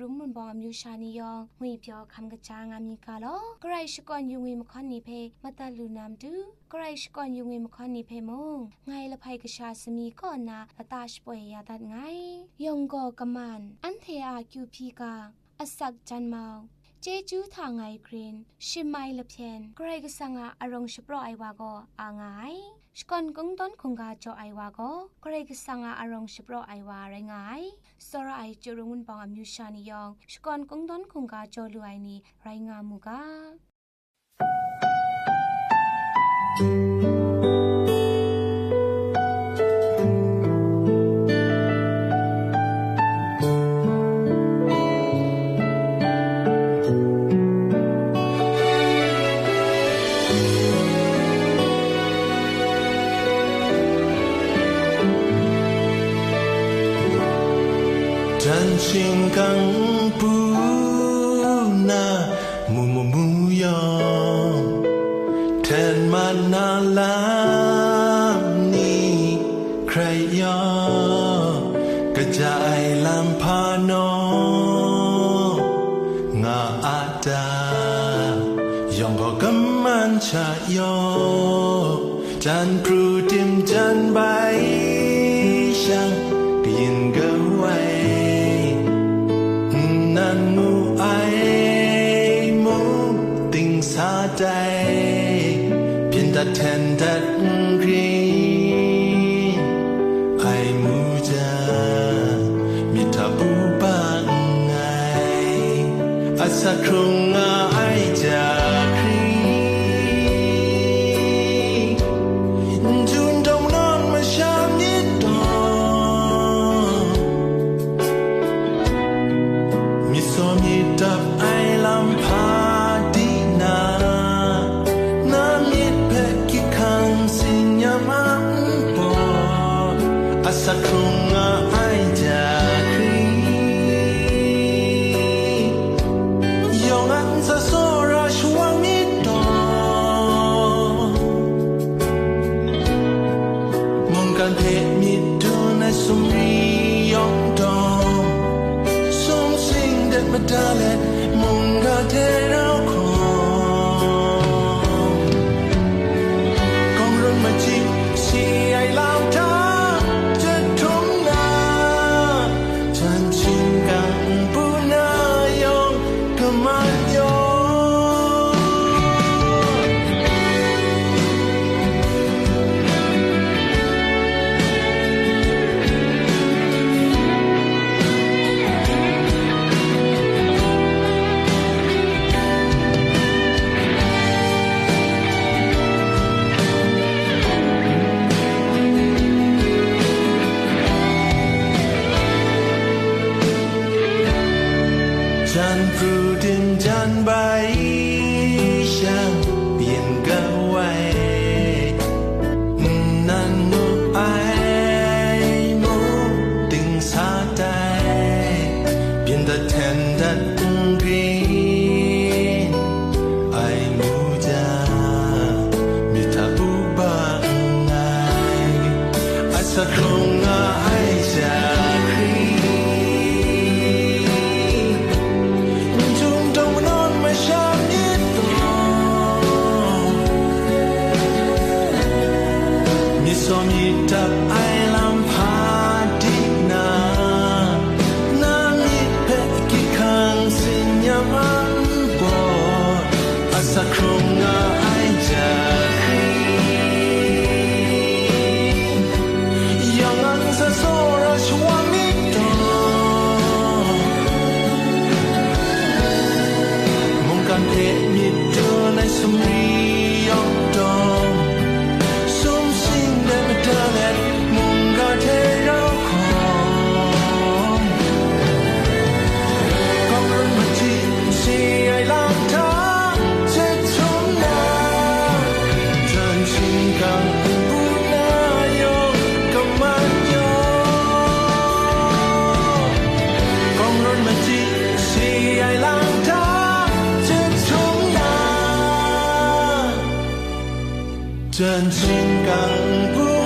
รุมุนบองมิวชานิยองงุยเปียวคำกระจางามีกาลอกระไรชกอนยุงวิมคอนนิเพมาตาลูนามดูกระไรชกอนยุงวิมคอนนิเพมงไงละภัยกชาสมีก่อนนาละตาชป่วยยาดัดไงยองโกกมันอันเทอาคิวพีกาอสักจันเมาเจจูทางไงกรีนชิมไมละเพียนใครก็สังอาอารมณ์ชปรอไอวาโกอ่างไงสกอนกงต้นคงกาจอไอวาโกใครก็สังอาอารมณ์ชปรอไอวาไรไงสระไอจูรุงุนปองอมิวชานิยองสกอนกงต้นคงกาจอลูไอนีไรงามูกา情感不那木木木哟，天马那拉你ใครยอกระจายลำพานองาอาดายองก็กำมันชะยอจันพรูดิมจันใบช่างก็ยินก็ไว้นูไอมูติงสาใจเพียงแต่แทนดัดรีไอมูจะมีทับบูบางไงอาศักครุงไอจากรีจูนดงนอนมาชามยิดดอมีดับไอลำพาดีนาน้ำยิดเพกิคังสิญญามันปออาศักครุงไอจากรียองอันซาโซราชวังมิดอมุงกันเพมิดดูในสุมรียองดอมาดาเลมุงกาเทเราครกองรุ่นมาจิสีไอลาวท้าจะทุ่มนาจันชิงกังปูนายองกมันยอจันพรูดินจันใบช่างเปลี่ยนกันไว้นั่นนูไอมูติงสาใจเปลี่ยนแต่แทนดัดกรีนไอมูจะมีทับบูบางไงอาศักครุงไอจากรีสมีดับไอลำพาดีนาน้ำมิดเพกิคังสิญญามันบออาศักครุงไอจากรียองอันซาโซราชวังมิดอมุงกันเพมิดดูในสุมรียองดอมุงกาเทเราครกองรุ่นมาจิสีไอลาวท้าจะทุ่มนาจันชิงกังปูนายองกำมันยอกองรุ่นมาจิสีไอลาวท้าจะทุ่มนาจันชิงกังปู